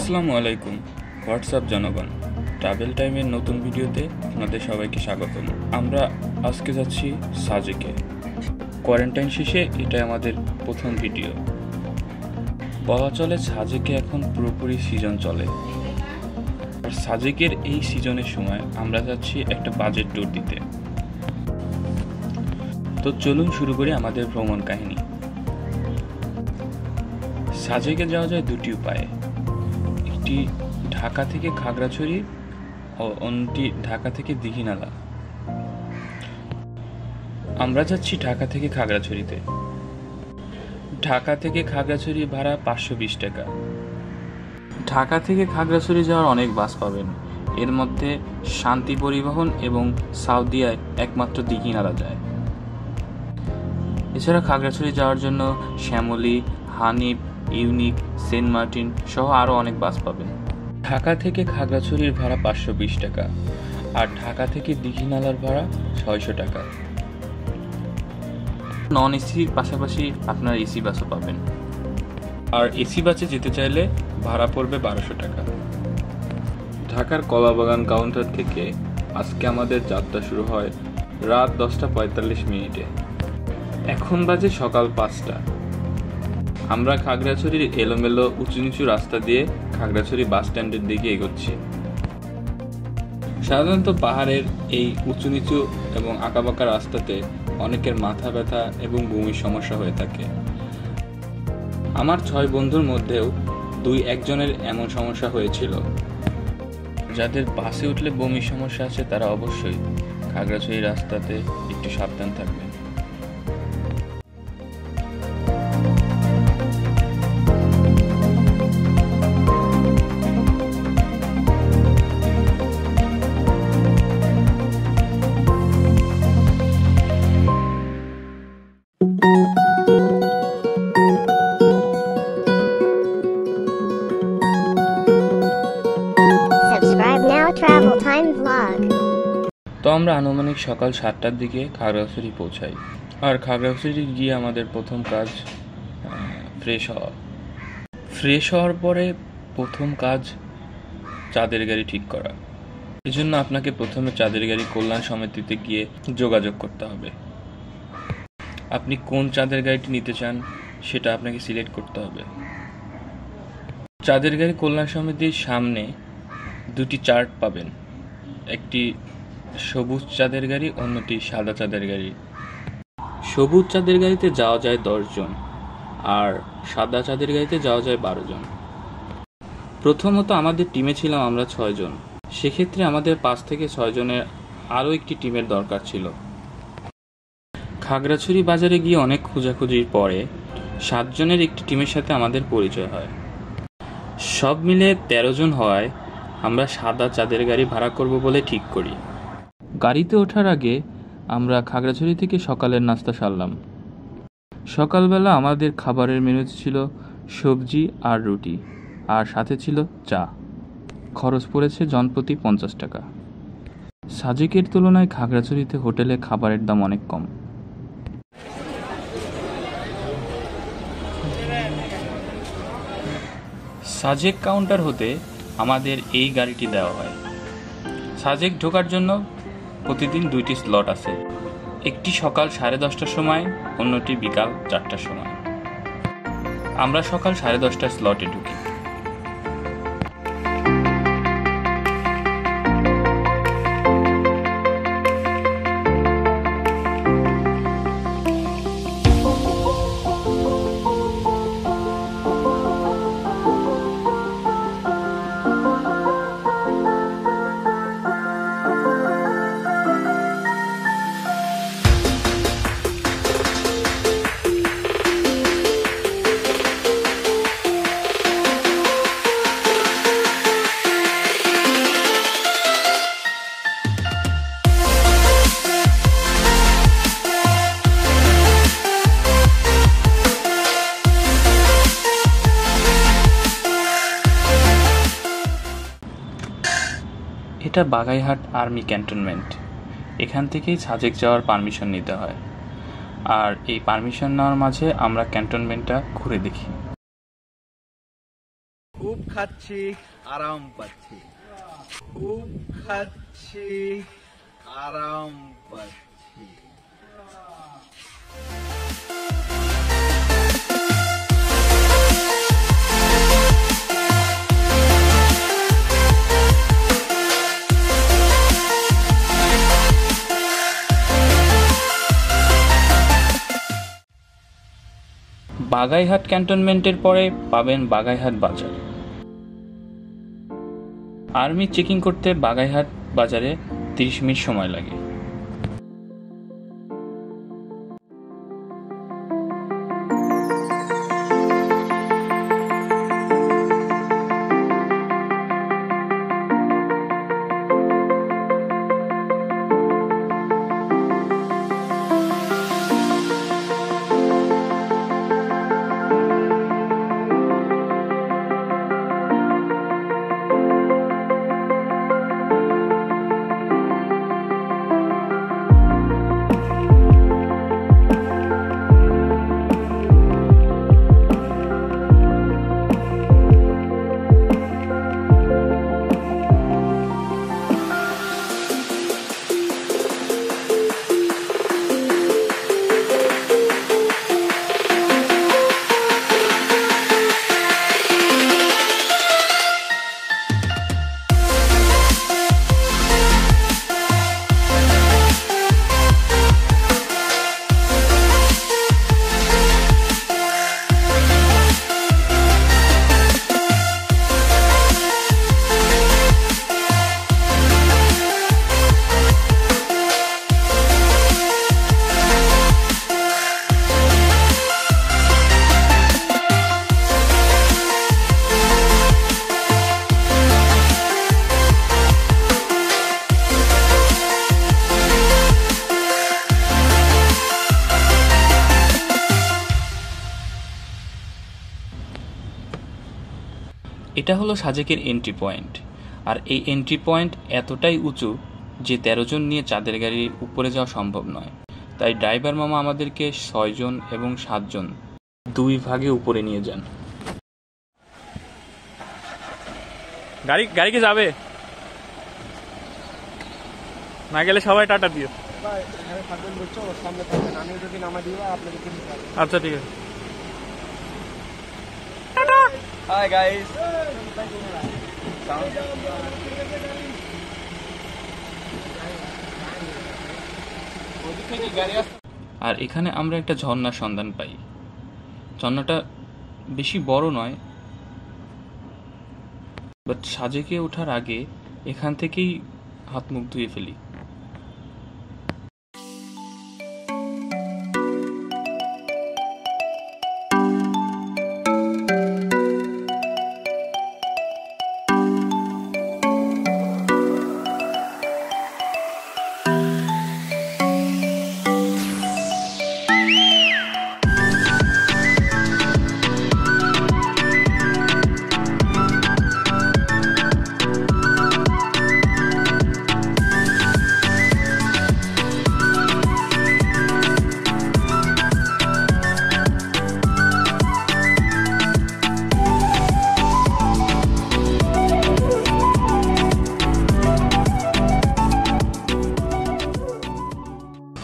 আসসালামু আলাইকুম হোয়াটসঅ্যাপ জনগণ, ট্রাভেল টাইমের নতুন ভিডিওতে আপনাদের সবাইকে স্বাগতম। আমরা আজকে যাচ্ছি সাজেকে। কোয়ারেন্টাইন শেষে এটা আমাদের প্রথম ভিডিও। বলা চলে সাজেকে এখন পুরোপুরি সিজন চলে। আর সাজেকের এই সিজনের সময় আমরা যাচ্ছি একটা বাজেট ট্যুর দিতে। তো চলুন শুরু করি আমাদের ভ্রমণ কাহিনী। সাজেকে যাওয়া যায় দুটি উপায়ে, একটি ঢাকা থেকে খাগড়াছড়ি ও অন্যটি ঢাকা থেকে দীঘিনালা। আমরা যাচ্ছি ঢাকা থেকে খাগড়াছড়িতে। ঢাকা থেকে খাগড়াছড়ি ভাড়া 520 টাকা। ঢাকা থেকে খাগড়াছড়ি যাওয়ার অনেক বাস পাবেন, এর মধ্যে শান্তি পরিবহন এবং সাউদিয়ায় একমাত্র দীঘিনালা যায়। এছাড়া খাগড়াছড়ি যাওয়ার জন্য Shyamoli, Hanif, Unique, Saint Martin সহ আরও অনেক বাস পাবেন। ঢাকা থেকে খাগড়াছড়ির ভাড়া 520 টাকা আর ঢাকা থেকে দীঘিনালার ভাড়া 600 টাকা। নন এসির পাশাপাশি আপনার এসি বাসও পাবেন। আর এসি বাসে যেতে চাইলে ভাড়া পড়বে 1200 টাকা। ঢাকার কলাবাগান কাউন্টার থেকে আজকে আমাদের যাত্রা শুরু হয় রাত 10:45। এখন বাজে সকাল 5টা। আমরা খাগড়াছড়ির এলোমেলো উঁচু নিচু রাস্তা দিয়ে খাগড়াছড়ি বাস স্ট্যান্ডের দিকে এগোচ্ছি। সাধারণত পাহাড়ের এই উঁচু নিচু এবং আঁকাবাঁকা রাস্তাতে অনেকের মাথা ব্যথা এবং বমির সমস্যা হয়ে থাকে। আমার 6 বন্ধুর মধ্যেও 2-1 জনের এমন সমস্যা হয়েছিল। যাদের বাসে উঠলে বমির সমস্যা আছে তারা অবশ্যই খাগড়াছড়ি রাস্তাতে একটু সাবধান থাকবেন। Subscribe now, Travel Time Vlog. তো আমরা আনুমানিক সকাল 7টার দিকে খাগড়াছড়ি পৌঁছাই। আর খাগড়াছড়ি গিয়ে আমাদের প্রথম কাজ ফ্রেশ হওয়ার পরে প্রথম কাজ চাঁদের গাড়ি ঠিক করা। এজন্য আপনাকে প্রথমে চাঁদের গাড়ি কল্যাণ সমিতিতে গিয়ে যোগাযোগ করতে হবে। আপনি কোন চাঁদের গাড়িটি নিতে চান সেটা আপনাকে সিলেক্ট করতে হবে। চাঁদের গাড়ি কল্যাণ সমিতির সামনে 2টি চার্ট পাবেন, একটি সবুজ চাঁদের গাড়ি, অন্যটি সাদা চাঁদের গাড়ি। সবুজ চাঁদের গাড়িতে যাওয়া যায় 10 জন আর সাদা চাঁদের গাড়িতে যাওয়া যায় 12 জন। প্রথমত আমাদের টিমে ছিলাম আমরা 6 জন, সেক্ষেত্রে আমাদের 5 থেকে 6 জনের আরও একটি টিমের দরকার ছিল। খাগড়াছড়ি বাজারে গিয়ে অনেক খোঁজাখুঁজির পরে 7 জনের একটি টিমের সাথে আমাদের পরিচয় হয়। সব মিলে 13 জন হওয়ায় আমরা সাদা চাঁদের গাড়ি ভাড়া করব বলে ঠিক করি। গাড়িতে ওঠার আগে আমরা খাগড়াছড়ি থেকে সকালের নাস্তা সারলাম। সকালবেলা আমাদের খাবারের মেনুতে ছিল সবজি আর রুটি, আর সাথে ছিল চা। খরচ পড়েছে জনপ্রতি 50 টাকা। সাজেকের তুলনায় খাগড়াছড়িতে হোটেলে খাবারের দাম অনেক কম। সাজেক কাউন্টার হতে আমাদের এই গাড়িটি দেওয়া হয়। সাজেক ঢোকার জন্য প্রতিদিন 2টি স্লট আছে, একটি সকাল 10:30টার সময়, অন্যটি বিকাল 4টার সময়। আমরা সকাল 10:30টার স্লটে ঢুকি। এটা বাগাইহাট আর্মি ক্যান্টনমেন্ট। এখান থেকেই সাজেক যাওয়ার পারমিশন নিতে হয়। আর এই পারমিশন নেওয়ার মাঝে আমরা ক্যান্টনমেন্টটা ঘুরে দেখি। খুব খাচ্ছি, আরাম পাচ্ছি। খুব খাচ্ছি, আরাম পাচ্ছি। বাগাইহাট ক্যান্টনমেন্টের পরে পাবেন বাগাইহাট বাজার। আর্মি চেকিং করতে বাগাইহাট বাজারে 30 মিনিট সময় লাগে। এটা হলো সাজেকের এন্ট্রি পয়েন্ট। আর এই এন্ট্রি পয়েন্ট এতটাই উঁচু যে 13 জন নিয়ে চাঁদের গাড়ির উপরে যাওয়া সম্ভব নয়। তাই ড্রাইভার মামা আমাদেরকে 6 জন এবং 7 জন 2 ভাগে উপরে নিয়ে যান। গাড়ি কি যাবে? না গেলে সবাই টাটা দিও। আচ্ছা ঠিক আছে। Hi guys. আর এখানে আমরা একটা ঝর্ণার সন্ধান পাই। ঝর্ণাটা বেশি বড় নয়, বাট সাজেকে ওঠার আগে এখান থেকেই হাত মুখ ধুয়ে ফেলি।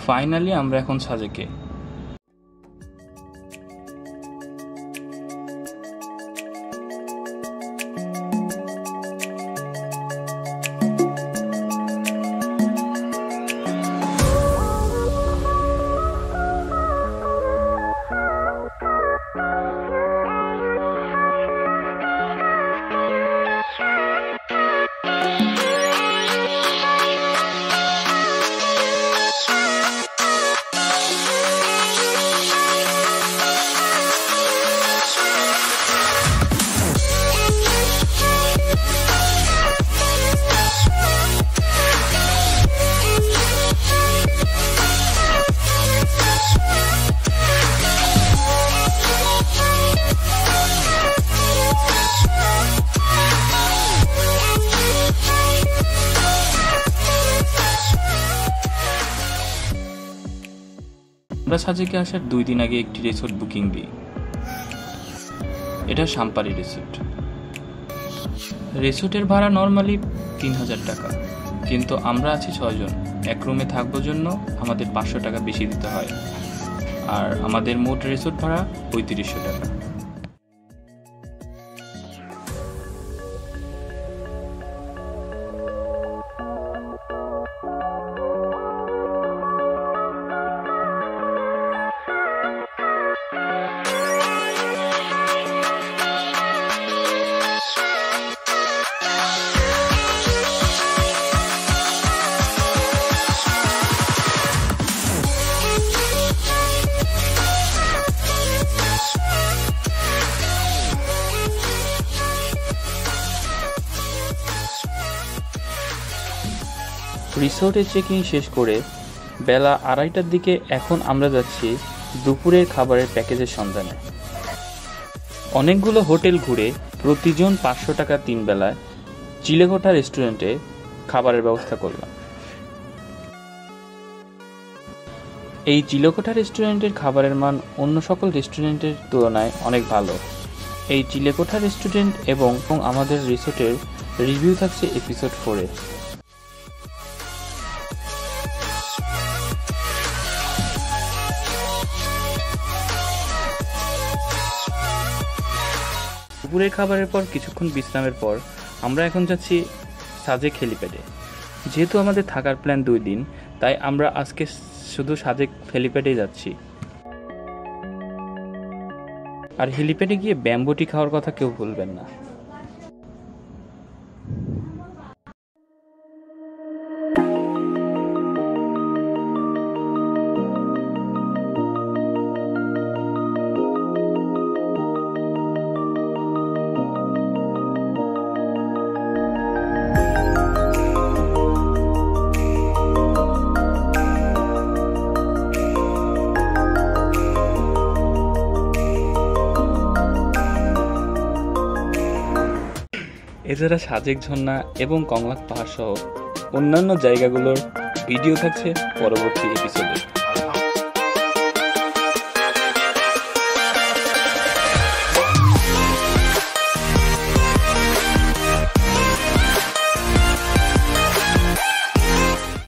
ফাইনালি আমরা এখন সাজেকে। আমরা সাজেকে আসার 2 দিন আগে একটি রিসোর্ট বুকিং দিই। এটা সাম্পারি রিসোর্ট। রিসোর্টের ভাড়া নর্মালি 3000 টাকা, কিন্তু আমরা আছি 6 জন, এক রুমে থাকবো জন্য আমাদের 500 টাকা বেশি দিতে হয়, আর আমাদের মোট রিসোর্ট ভাড়া 3500 টাকা। রিসোর্টে চেকিং শেষ করে বেলা 2:30টার দিকে এখন আমরা যাচ্ছি দুপুরের খাবারের প্যাকেজের সন্ধানে। অনেকগুলো হোটেল ঘুরে প্রতিজন 500 টাকা 3 বেলায় চিলেকোঠা রেস্টুরেন্টে খাবারের ব্যবস্থা করলাম। এই চিলেকোঠা রেস্টুরেন্টের খাবারের মান অন্য সকল রেস্টুরেন্টের তুলনায় অনেক ভালো। এই চিলেকোঠা রেস্টুরেন্ট এবং আমাদের রিসোর্টের রিভিউ থাকছে এপিসোড 4-এ। দুপুরের খাবারের পর কিছুক্ষণ বিশ্রামের পর আমরা এখন যাচ্ছি সাজেক হেলিপ্যাডে। যেহেতু আমাদের থাকার প্ল্যান 2 দিন, তাই আমরা আজকে শুধু সাজেক হেলিপ্যাডেই যাচ্ছি। আর হেলিপ্যাডে গিয়ে ব্যাম্বুটি খাওয়ার কথা কেউ ভুলবেন না। এছাড়া সাজেক ঝর্ণা এবং কংলাক পাহাড় সহ অন্যান্য জায়গাগুলোর ভিডিও থাকছে পরবর্তী এপিসোডে।